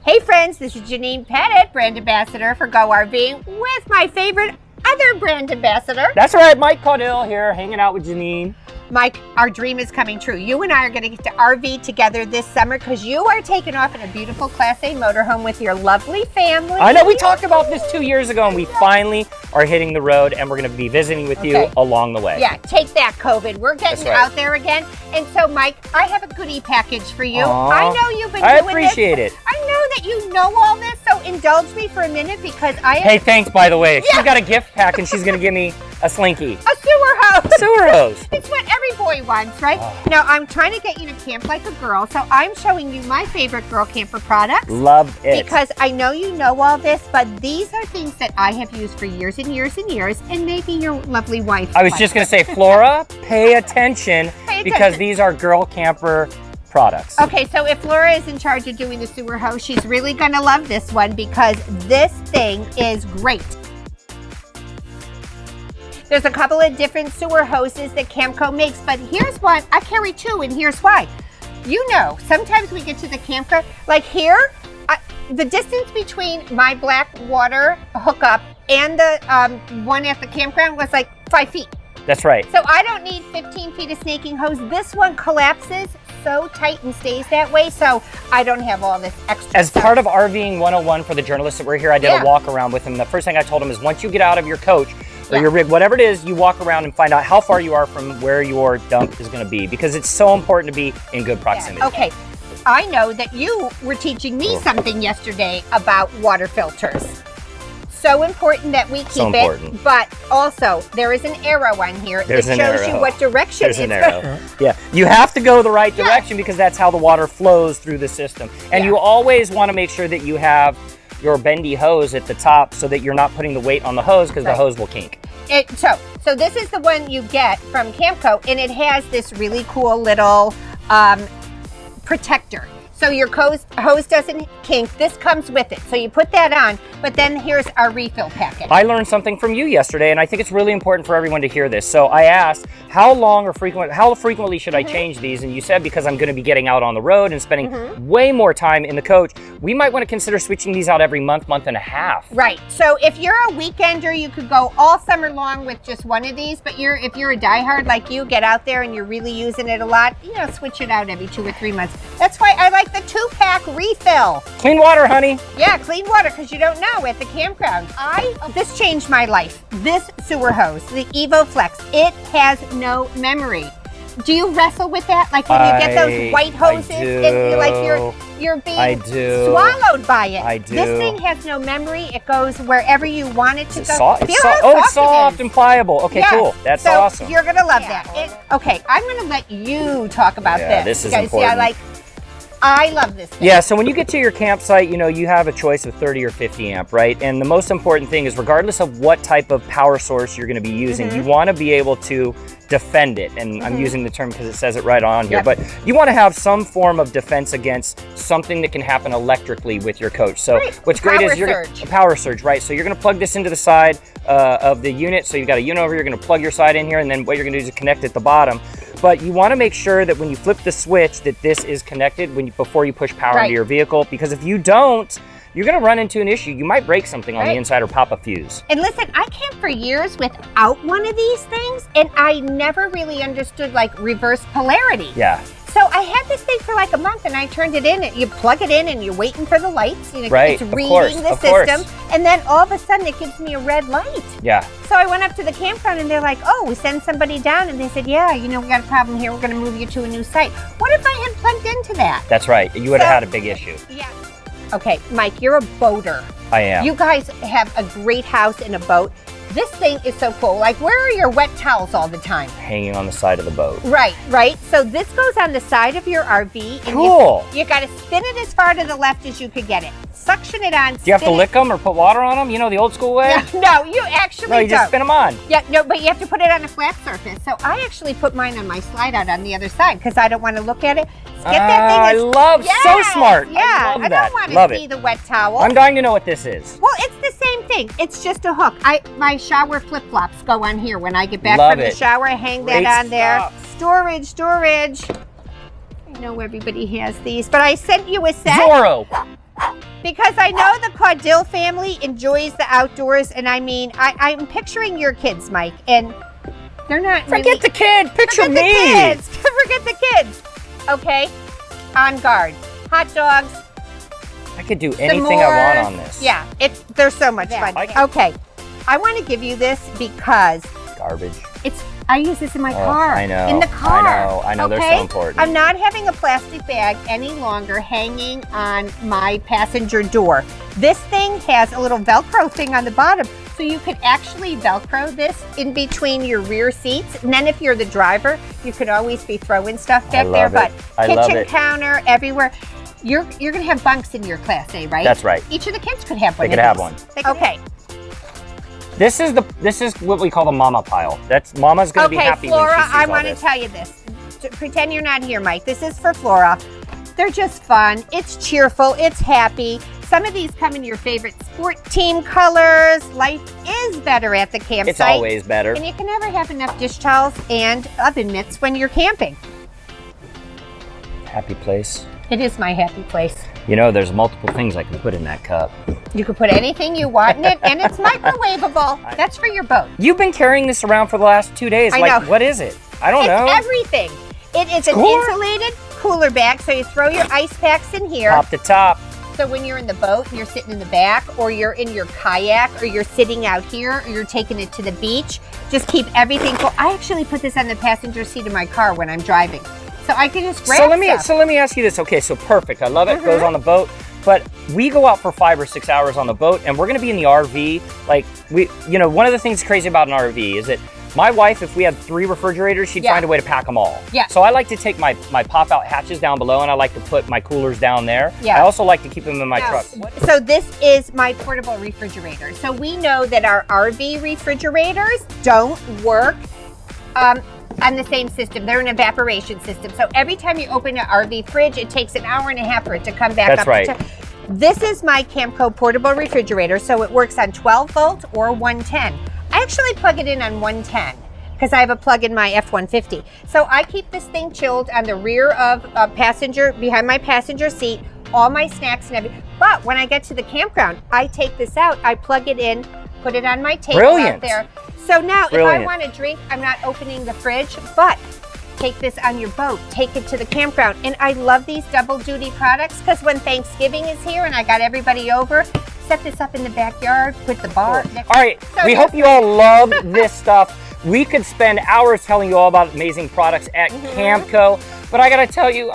Hey friends, this is Janine Pettit, brand ambassador for Go RV, with my favorite other brand ambassador. That's right, Mike Caudill here, hanging out with Janine. Mike, our dream is coming true. You and I are going to get to RV together this summer because you are taking off in a beautiful Class A motorhome with your lovely family. I know we talked about this 2 years ago, and we finally are hitting the road, and we're going to be visiting with you along the way. Yeah, take that, COVID. We're getting out there again. And so, Mike, I have a goodie package for you. I know you've been doing this. I appreciate it. I know that you know all this, so indulge me for a minute because I have... Hey, thanks, by the way. She's got a gift pack, and she's going to give me a slinky. A sewer hose. A sewer hose. It's what every boy wants, right? Now, I'm trying to get you to camp like a girl, so I'm showing you my favorite girl camper products. Love it. Because I know you know all this, but these are things that I have used for years and years and years, and maybe your lovely wife. I was just going to say, Flora, pay attention, because these are girl camper products. Okay, so if Flora is in charge of doing the sewer hose, she's really going to love this one because this thing is great. There's a couple of different sewer hoses that Camco makes, but here's one. I carry two, and here's why. You know, sometimes we get to the campground, like here, the distance between my black water hookup and the one at the campground was like 5 feet. That's right. So I don't need 15 feet of snaking hose. This one collapses so tight and stays that way, so I don't have all this extra As stuff. part of RVing 101 for the journalists that were here, I did a walk around with them. The first thing I told them is once you get out of your coach or your rig, whatever it is, you walk around and find out how far you are from where your dump is going to be, because it's so important to be in good proximity. Okay, I know that you were teaching me something yesterday about water filters. So important that we keep it, but also there is an arrow on here that shows you what direction it's an arrow. Yeah, you have to go the right direction because that's how the water flows through the system. And you always want to make sure that you have your bendy hose at the top so that you're not putting the weight on the hose, because the hose will kink. So this is the one you get from Camco, and it has this really cool little protector. So your hose doesn't kink. This comes with it. So you put that on, but then here's our refill packet. I learned something from you yesterday, and I think it's really important for everyone to hear this. So I asked, how frequently should I change these? And you said, because I'm going to be getting out on the road and spending way more time in the coach, we might want to consider switching these out every month and a half. Right. So if you're a weekender, you could go all summer long with just one of these, but if you're a diehard like you, get out there and you're really using it a lot, switch it out every 2 or 3 months. That's why I like the 2-pack refill. Clean water, honey. Yeah, clean water, because you don't know at the campground. This changed my life. This sewer hose, the Evo Flex, it has no memory. Do you wrestle with that? Like when you get those white hoses and you're being swallowed by it. I do. This thing has no memory. It goes wherever you want it to go. It's soft and pliable. Okay, cool. That's awesome. You're going to love that. Okay, I'm going to let you talk about this. Yeah, this is important. I love this thing. Yeah, so when you get to your campsite, you have a choice of 30 or 50 amp, right? And the most important thing is, regardless of what type of power source you're going to be using, you want to be able to defend it. And I'm using the term because it says it right on here, but you want to have some form of defense against something that can happen electrically with your coach. So what's great is a power surge, right? So you're going to plug this into the side of the unit. So you've got a unit over here, you're going to plug your side in here, and then what you're going to do is connect at the bottom. But you want to make sure that when you flip the switch that this is connected before you push power into your vehicle, because if you don't, you're going to run into an issue. You might break something on the inside or pop a fuse. And listen, I camped for years without one of these things, and I never really understood reverse polarity. Yeah. So I had this thing for like a month, and I turned it in. You plug it in, and you're waiting for the lights. Right, it's reading the system, and then all of a sudden it gives me a red light. Yeah. So I went up to the campground, and they're like, "Oh, we send somebody down," and they said, "Yeah, we got a problem here. We're going to move you to a new site." What if I had plugged into that? That's right. You would have had a big issue. Yeah. Okay, Mike, you're a boater. I am. You guys have a great house and a boat. This thing is so cool. Where are your wet towels all the time? Hanging on the side of the boat. Right. So this goes on the side of your RV. And cool. You got to spin it as far to the left as you could get it. Suction it on. Do you have to lick them or put water on them? The old school way? Yeah, no, you actually don't. No, you just spin them on. Yeah, no, but you have to put it on a flat surface. So I actually put mine on my slide out on the other side because I don't want to look at it. Get that thing. So smart. Yeah, I don't want to see the wet towel. I'm dying to know what this is. Well, it's the same thing. It's just a hook. My shower flip-flops go on here. When I get back from the shower, I hang that on there. Storage. I know everybody has these, but I sent you a set. Zorro. Because I know the Caudill family enjoys the outdoors, and I mean, I'm picturing your kids, Mike, and they're not Forget the kid, picture Forget me. the kids. Forget the kids. Okay, on guard. Hot dogs. I could do anything I want on this. Yeah, there's so much fun. Okay, I want to give you this because Garbage. I use this in my car. I know. In the car. I know. Okay? They're so important. I'm not having a plastic bag any longer hanging on my passenger door. This thing has a little Velcro thing on the bottom, so you could actually Velcro this in between your rear seats. And then if you're the driver, you could always be throwing stuff back there. But kitchen counter, everywhere. You're gonna have bunks in your Class A, right? That's right. Each of the kids could have one. They could have one. Okay. This is what we call the mama pile. That's Mama's gonna be happy Flora, when she sees I all want to this. tell you this. Pretend you're not here, Mike. This is for Flora. They're just fun. It's cheerful. It's happy. Some of these come in your favorite sport team colors. Life is better at the campsite. It's always better. And you can never have enough dish towels and oven mitts when you're camping. Happy place. It is my happy place. You know, there's multiple things I can put in that cup. You can put anything you want in it, and it's microwavable. That's for your boat. You've been carrying this around for the last 2 days. I Like, know. what is it? I don't know. It's everything. It is an insulated cooler bag, so you throw your ice packs in here. Top to top. So when you're in the boat and you're sitting in the back, or you're in your kayak, or you're sitting out here, or you're taking it to the beach, just keep everything cool. I actually put this on the passenger seat of my car when I'm driving. So I can just grab stuff. So let me ask you this. Okay, so perfect. I love it. Goes on the boat. But we go out for 5 or 6 hours on the boat, and we're going to be in the RV. Like, one of the things crazy about an RV is that my wife, if we had 3 refrigerators, she'd find a way to pack them all. Yeah. So I like to take my pop-out hatches down below, and I like to put my coolers down there. Yeah. I also like to keep them in my truck. So this is my portable refrigerator. So we know that our RV refrigerators don't work on the same system. They're an evaporation system. So every time you open an RV fridge, it takes an hour and a half for it to come back up. That's right. This is my Camco portable refrigerator, so it works on 12 volt or 110. I actually plug it in on 110 because I have a plug in my F-150. So I keep this thing chilled on the rear of a passenger, behind my passenger seat, all my snacks and everything. But when I get to the campground, I take this out, I plug it in, put it on my table out there. So now if I want a drink, I'm not opening the fridge, but take this on your boat, take it to the campground. And I love these double duty products because when Thanksgiving is here and I got everybody over, set this up in the backyard, put the bar next All right, we hope you all love this stuff. We could spend hours telling you all about amazing products at Camco, but I gotta tell you,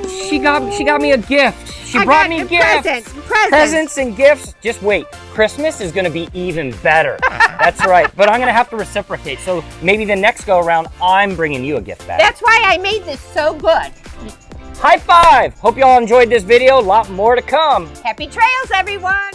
she got me a gift. She brought me gifts. Presents and gifts. Just wait. Christmas is going to be even better. That's right. But I'm going to have to reciprocate. So maybe the next go around, I'm bringing you a gift back. That's why I made this so good. High five. Hope you all enjoyed this video. A lot more to come. Happy trails, everyone.